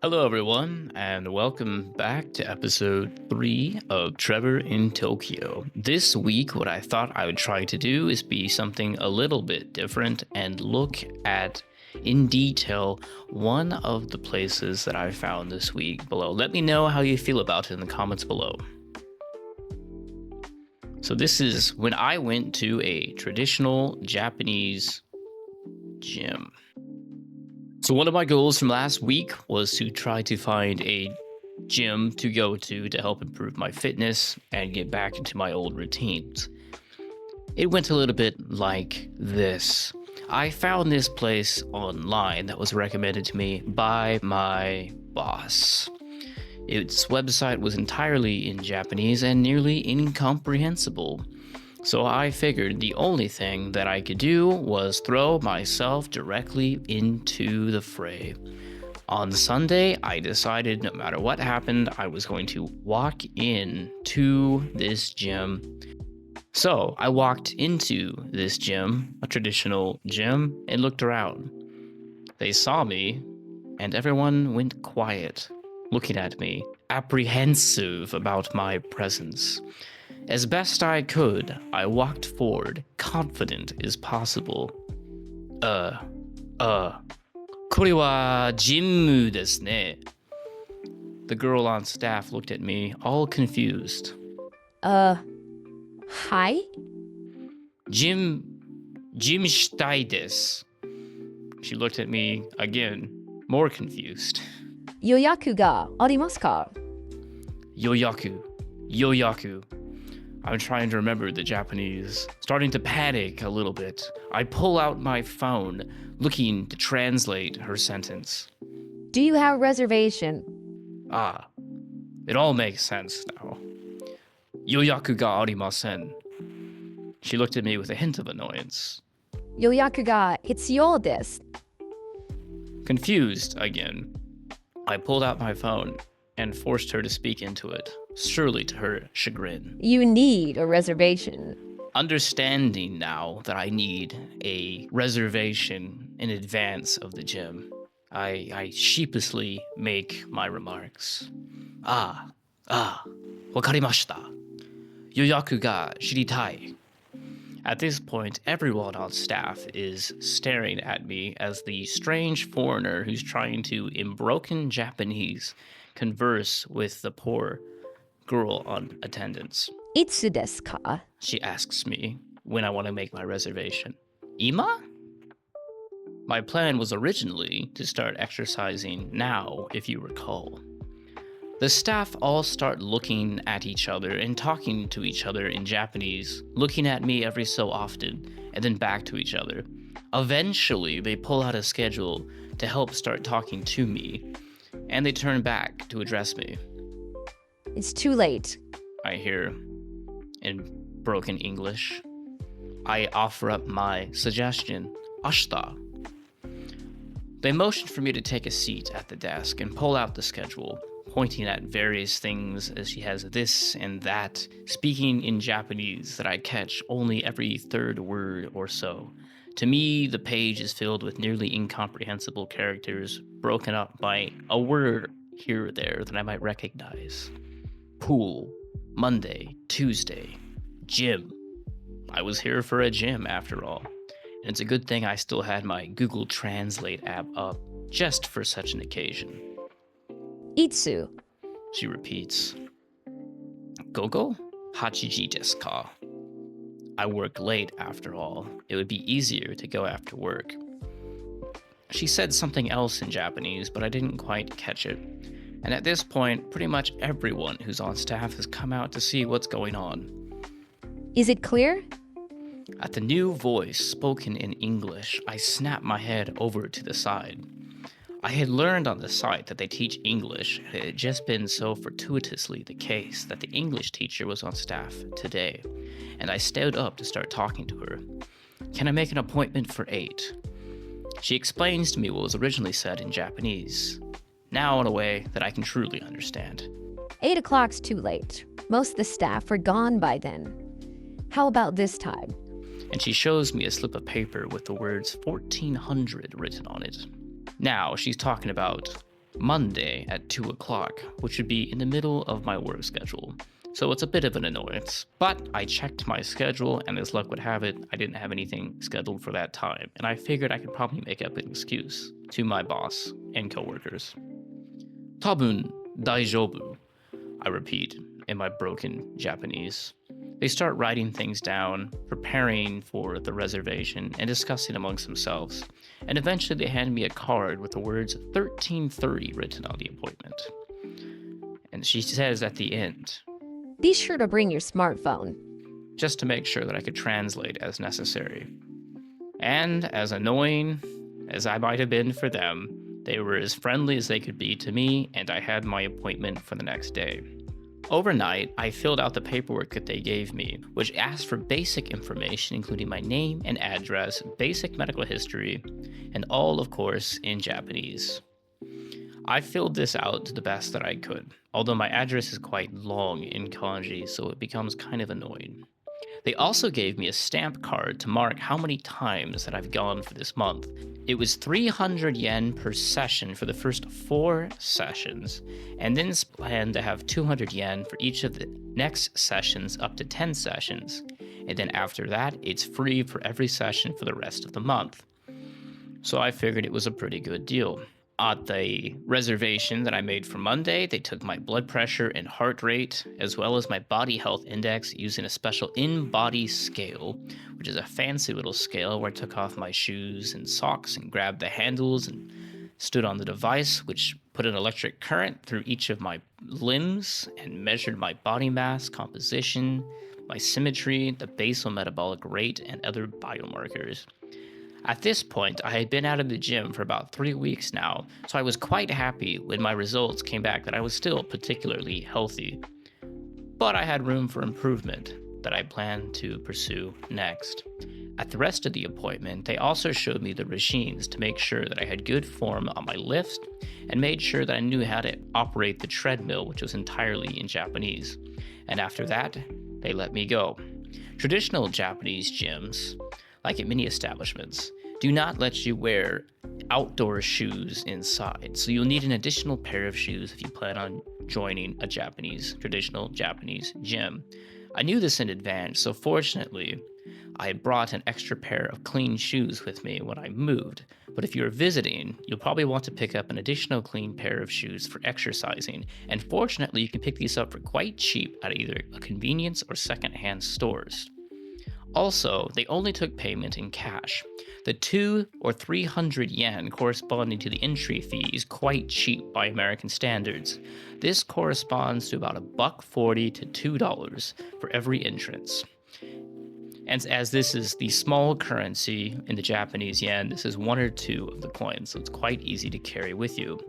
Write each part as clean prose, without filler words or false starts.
Hello, everyone, and welcome back to episode 3 of Trevor in Tokyo. This week, what I thought I would try to do is be something a little bit different and look at, in detail, one of the places that I found this week below. Let me know how you feel about it in the comments below. So, this is when I went to a traditional Japanese gym. So one of my goals from last week was to try to find a gym to go to help improve my fitness and get back into my old routines. It went a little bit like this. I found this place online that was recommended to me by my boss. Its website was entirely in Japanese and nearly incomprehensible. So I figured the only thing that I could do was throw myself directly into the fray. On Sunday, I decided no matter what happened, I was going to walk in to this gym. So I walked into this gym, a traditional gym, and looked around. They saw me, and everyone went quiet, looking at me, apprehensive about my presence. As best I could, I walked forward, confident as possible. これはジムですね. The girl on staff looked at me, all confused. Hi? Gym shitai desu. She looked at me again, more confused. Yoyaku ga arimasu ka? Yoyaku. I'm trying to remember the Japanese, starting to panic a little bit. I pull out my phone, looking to translate her sentence. Do you have a reservation? It all makes sense now. Yoyaku ga arimasen. She looked at me with a hint of annoyance. Yoyaku ga hitsuyou desu. Confused again, I pulled out my phone and forced her to speak into it, surely to her chagrin. You need a reservation. Understanding now that I need a reservation in advance of the gym, I sheepishly make my remarks. Wakarimashita. Yoyaku ga shiritai. At this point, everyone on staff is staring at me as the strange foreigner who's trying to, in broken Japanese, converse with the poor girl on attendance. Itsu desu ka? She asks me when I want to make my reservation. Ima? My plan was originally to start exercising now, if you recall. The staff all start looking at each other and talking to each other in Japanese, looking at me every so often, and then back to each other. Eventually, they pull out a schedule to help start talking to me, and they turn back to address me. It's too late. I hear in broken English. I offer up my suggestion, ashita. They motion for me to take a seat at the desk and pull out the schedule, pointing at various things as she has this and that, speaking in Japanese that I catch only every third word or so. To me, the page is filled with nearly incomprehensible characters, broken up by a word here or there that I might recognize. Pool, Monday, Tuesday, gym. I was here for a gym after all. And it's a good thing I still had my Google Translate app up, just for such an occasion. Itsu. She repeats. Gogo? Hachiji desu ka? I work late after all. It would be easier to go after work. She said something else in Japanese, but I didn't quite catch it. And at this point, pretty much everyone who's on staff has come out to see what's going on. Is it clear? At the new voice spoken in English, I snapped my head over to the side. I had learned on the site that they teach English, and it had just been so fortuitously the case that the English teacher was on staff today, and I stood up to start talking to her. Can I make an appointment for 8? She explains to me what was originally said in Japanese, now in a way that I can truly understand. 8 o'clock's too late. Most of the staff are gone by then. How about this time? And she shows me a slip of paper with the words 1400 written on it. Now she's talking about Monday at 2 o'clock, which would be in the middle of my work schedule. So it's a bit of an annoyance. But I checked my schedule, and as luck would have it, I didn't have anything scheduled for that time. And I figured I could probably make up an excuse to my boss and coworkers. Tabun daijoubu, I repeat in my broken Japanese. They start writing things down, preparing for the reservation, and discussing amongst themselves. And eventually they hand me a card with the words 1330 written on the appointment. And she says at the end, Be sure to bring your smartphone. just to make sure that I could translate as necessary. And as annoying as I might have been for them, they were as friendly as they could be to me, and I had my appointment for the next day. Overnight, I filled out the paperwork that they gave me, which asked for basic information, including my name and address, basic medical history, and all, of course, in Japanese. I filled this out to the best that I could, although my address is quite long in kanji, so it becomes kind of annoying. They also gave me a stamp card to mark how many times that I've gone for this month. It was 300 yen per session for the first 4 sessions, and then it's planned to have 200 yen for each of the next sessions up to 10 sessions. And then after that, it's free for every session for the rest of the month. So I figured it was a pretty good deal. At the reservation that I made for Monday, they took my blood pressure and heart rate, as well as my body health index using a special in-body scale, which is a fancy little scale where I took off my shoes and socks and grabbed the handles and stood on the device, which put an electric current through each of my limbs and measured my body mass composition, my symmetry, the basal metabolic rate, and other biomarkers. At this point, I had been out of the gym for about 3 weeks now, so I was quite happy when my results came back that I was still particularly healthy. But I had room for improvement that I planned to pursue next. At the rest of the appointment, they also showed me the machines to make sure that I had good form on my lifts and made sure that I knew how to operate the treadmill, which was entirely in Japanese. And after that, they let me go. Traditional Japanese gyms, like at many establishments, do not let you wear outdoor shoes inside. So you'll need an additional pair of shoes if you plan on joining a traditional Japanese gym. I knew this in advance, so fortunately, I had brought an extra pair of clean shoes with me when I moved. But if you're visiting, you'll probably want to pick up an additional clean pair of shoes for exercising. And fortunately, you can pick these up for quite cheap at either a convenience or secondhand stores. Also, they only took payment in cash. The 200 or 300 yen corresponding to the entry fee is quite cheap by American standards. This corresponds to about $1.40 to $2 for every entrance. And as this is the small currency in the Japanese yen, this is 1 or 2 of the coins, so it's quite easy to carry with you.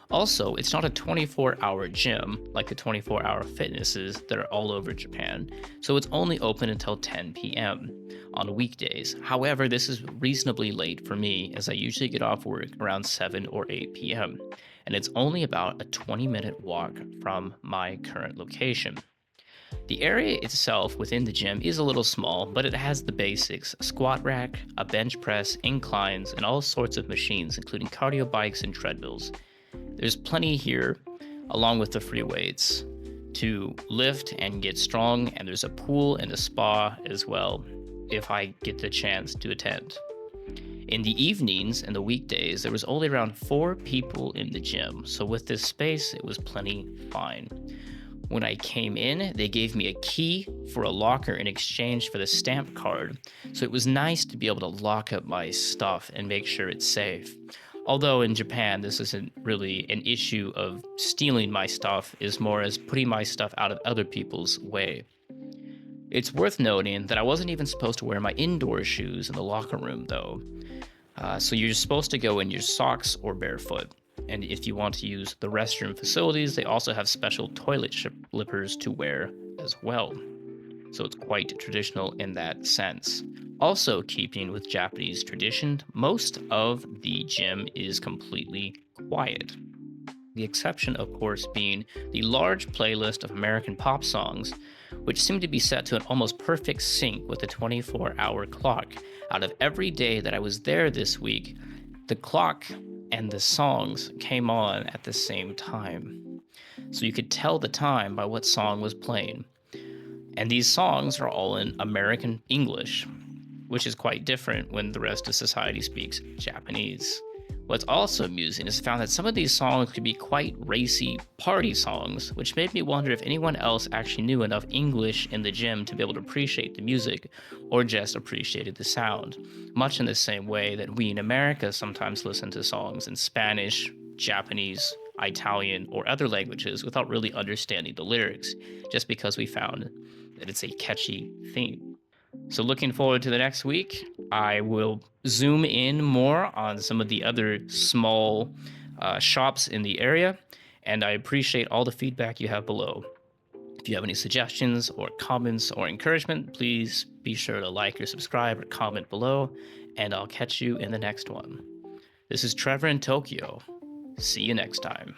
Also, it's not a 24-hour gym like the 24-hour fitnesses that are all over Japan, so it's only open until 10 p.m. on weekdays. However, this is reasonably late for me as I usually get off work around 7 or 8 p.m., and it's only about a 20-minute walk from my current location. The area itself within the gym is a little small, but it has the basics: a squat rack, a bench press, inclines, and all sorts of machines, including cardio bikes and treadmills. There's plenty here, along with the free weights, to lift and get strong, and there's a pool and a spa as well, if I get the chance to attend. In the evenings and the weekdays, there was only around 4 people in the gym, so with this space, it was plenty fine. When I came in, they gave me a key for a locker in exchange for the stamp card, so it was nice to be able to lock up my stuff and make sure it's safe. Although in Japan, this isn't really an issue of stealing my stuff, is more as putting my stuff out of other people's way. It's worth noting that I wasn't even supposed to wear my indoor shoes in the locker room though. So you're supposed to go in your socks or barefoot. And if you want to use the restroom facilities, they also have special toilet slippers to wear as well. So it's quite traditional in that sense. Also, keeping with Japanese tradition, most of the gym is completely quiet. The exception, of course, being the large playlist of American pop songs, which seem to be set to an almost perfect sync with the 24-hour clock. Out of every day that I was there this week, the clock and the songs came on at the same time. So you could tell the time by what song was playing. And these songs are all in American English, which is quite different when the rest of society speaks Japanese. What's also amusing is I found that some of these songs could be quite racy party songs, which made me wonder if anyone else actually knew enough English in the gym to be able to appreciate the music or just appreciated the sound, much in the same way that we in America sometimes listen to songs in Spanish, Japanese, Italian, or other languages without really understanding the lyrics, just because we found that it's a catchy theme. So, looking forward to the next week. I will zoom in more on some of the other small shops in the area, and I appreciate all the feedback you have below. If you have any suggestions or comments or encouragement, please be sure to like or subscribe or comment below, and I'll catch you in the next one. This is Trevor in Tokyo. See you next time.